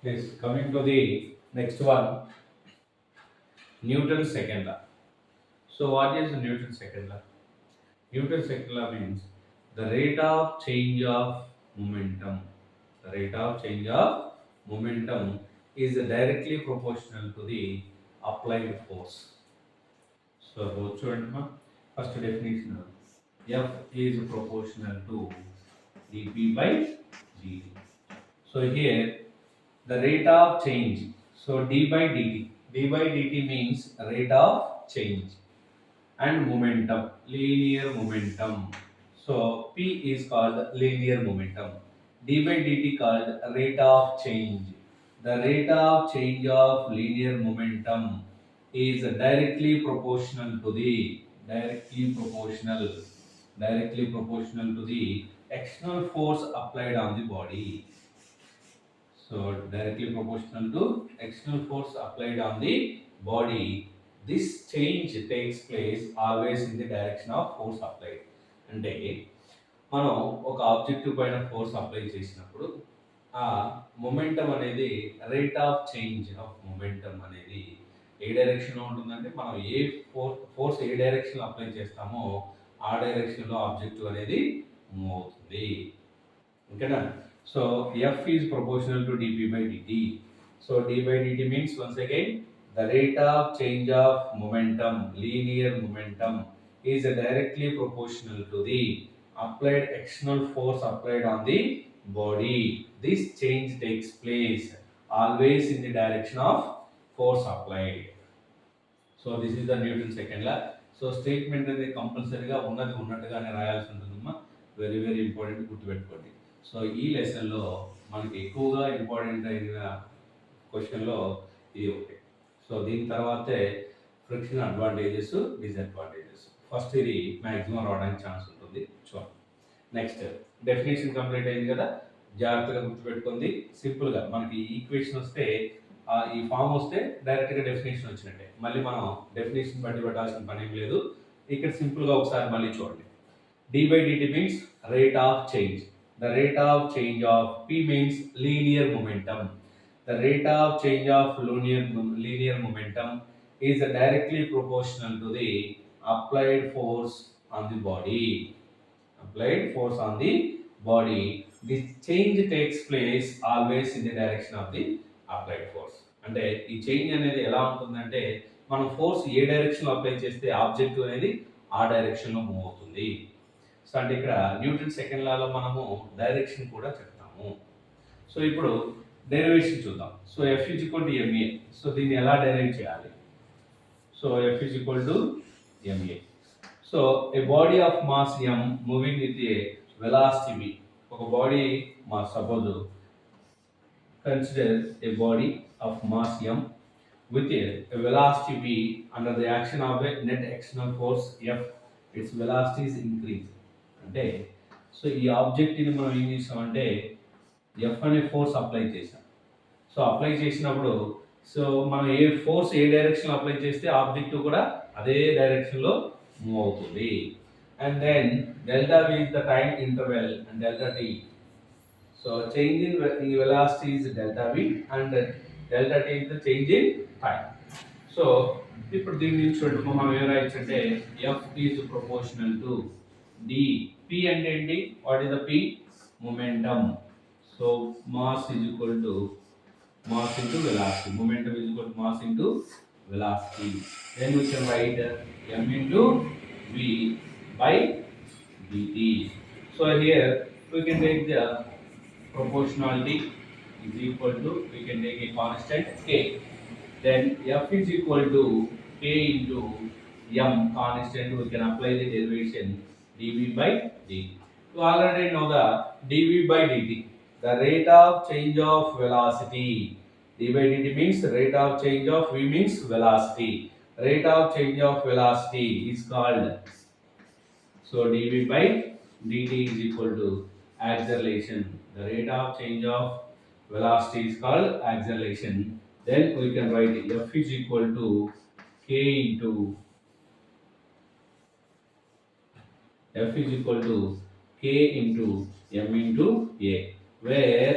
Yes, coming to the next one, Newton's second law. So, what is Newton's second law? Newton's second law means the rate of change of momentum. The rate of change of momentum is directly proportional to the applied force. So, both చూడండి మా first definition. F is proportional to dp by dt. So, here the rate of change. So d by dt. D by dt means rate of change and momentum, linear momentum. So P is called linear momentum. D by dt called rate of change. The rate of change of linear momentum is directly proportional to the directly proportional to the external force applied on the body. So directly proportional to external force applied on the body. This change takes place always in the direction of force applied. అంటే మనం ఒక objective పైన force apply చేసినప్పుడు ఆ momentum అనేది rate of change of momentum అనేది ఏ డైరెక్షన్లో ఉంటుందంటే మనం ఏ ఫోర్స్ ఏ డైరెక్షన్లో అప్లై చేస్తామో ఆ డైరెక్షన్లో ఆబ్జెక్టివ్ అనేది మూవ్ అవుతుంది. ఓకేనా? So F is proportional to dp by dt. So d by dt means once again the rate of change of momentum, linear momentum, is directly proportional to the applied external force applied on the body. This change takes place always in the direction of force applied. So this is the Newton second law. So statement అనేది కంపల్సరీగా ఉన్నది ఉన్నట్టుగానే రాయాల్సి ఉంటుందమ్మా. Very very important, గుర్తుపెట్టుకోండి. So ఈ లెసన్లో మనకి ఎక్కువగా ఇంపార్టెంట్ అయిన క్వశ్చన్లో ఇది ఒకటి. సో దీని తర్వాతే ఫ్రిక్షన్ అడ్వాంటేజెస్, డిసడ్వాంటేజెస్. ఫస్ట్ ఇది మ్యాక్సిమం రావడానికి ఛాన్స్ ఉంటుంది. చూడండి. నెక్స్ట్ డెఫినేషన్ కంప్లీట్ అయింది కదా, జాగ్రత్తగా గుర్తుపెట్టుకుంది. సింపుల్గా మనకి ఈక్వేషన్ వస్తే ఈ ఫామ్ వస్తే డైరెక్ట్గా డెఫినేషన్ వచ్చినట్టే. మళ్ళీ మనం డెఫినేషన్ బట్టి పెట్టాల్సిన పని ఏం లేదు. ఇక్కడ సింపుల్గా ఒకసారి మళ్ళీ చూడండి. d by dt means rate of change. The rate of change of p means linear momentum. The rate of change of linear momentum is directly proportional to the applied force on the body. Applied force on the body. This change takes place always in the direction of the applied force. అంటే ఈ change అనేది ఎలా ఉంటుందంటే మనం force ఏ డైరెక్షన్లో apply చేస్తే objective అనేది ఆ డైరెక్షన్లో మూవ్ అవుతుంది. సో అంటే ఇక్కడ న్యూటన్ సెకండ్ లాలో మనము డైరెక్షన్ కూడా చెప్తాము. సో ఇప్పుడు డెరివేషన్ చూద్దాం. So F is equal to MA. So దీన్ని ఎలా డెరైవ్ చేయాలి? So F is equal to MA. So A body of mass M moving with a velocity v. ఒక body mass, suppose consider A body of mass m with a velocity v under the action of a net external force F, its velocity is increased. అంటే so ఈ ఆబ్జెక్ట్ని మనం ఏం చేసామంటే F అనే force apply చేసాం. So apply చేసినప్పుడు so మనం ఏ ఫోర్స్ ఏ డైరెక్షన్ అప్లై చేస్తే ఆబ్జెక్ట్ కూడా అదే డైరెక్షన్లో మూవ్ అవుతుంది. And then delta v is the time interval and delta t. So change in velocity is delta v and delta t is the change in time. So ఇప్పుడు దీని నుంచి చూడండి, మనం ఏం రాయొచ్చంటే F is proportional to D. P అంటే ఏంటి? What is the P? Momentum. So mass is equal to mass into velocity. Momentum is equal to mass into velocity. Then we can write m into v by dt. So here we can take the proportionality is equal to, we can take a constant k. Then f is equal to k into m constant. We can apply the derivation dv by dt. You already know the dv by dt, the rate of change of velocity. d by dt means rate of change of v means velocity. Rate of change of velocity is called, so dv by dt is equal to acceleration. The rate of change of velocity is called acceleration. Then we can write f is equal to k into f is equal to k into m into a, where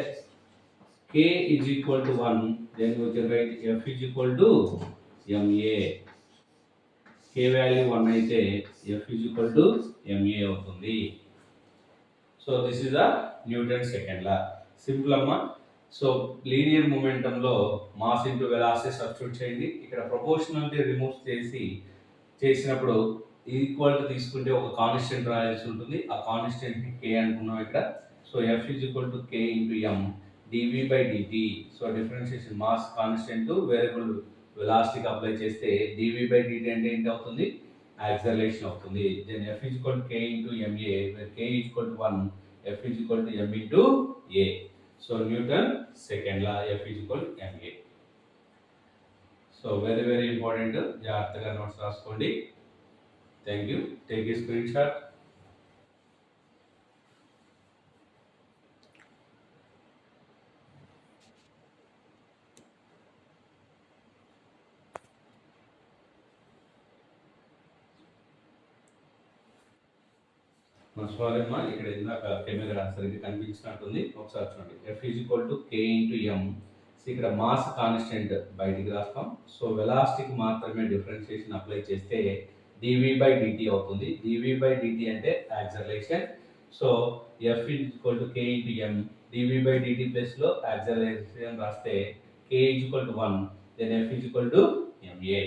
k is equal to 1, then we can write f is equal to ma. k value 1 అయితే f is equal to ma అవుతుంది. So this is the Newton second law. Simple అమ్మా. So linear momentum లో mass into velocity substitute చేయండి. ఇక్కడ proportionality remove చేసినప్పుడు equality తీసుకుంటే ఒక constant రాయాల్సి ఉంటుంది. ఆ కాన్స్టెంట్ ని k అనుకున్నాం ఇక్కడ. So f is equal to k into m dv by dt. So differentiation mass constant variable వెలాసిటీకి అప్లై చేస్తే dv by dt అంటే ఏంటి అవుతుంది? యాక్సలరేషన్ అవుతుంది. Then f is equal to k into ma, where k is equal to 1, f is equal to m into a. So Newton second law, f is equal to ma. So very very important, జాగ్రత్తగా notes రాసుకోండి. Thank you. Take a screen shot. Sorry అమ్మా, ఇక్కడ ఇందాక camera సరిగ్గా కనిపించినట్టుంది, ఒకసారి చూడండి. f is equal to k into m. ఇక్కడ mass constant బయటికి రాస్తాం. సో వెలాసిటీకి మాత్రమే డిఫరెన్షియేషన్ అప్లై చేస్తే dv by dt అవుతుంది. dv by dt అంటే acceleration. So f is equal to k into m, dv by dt plus లో acceleration రాస్తే k is equal to 1, then f is equal to ma.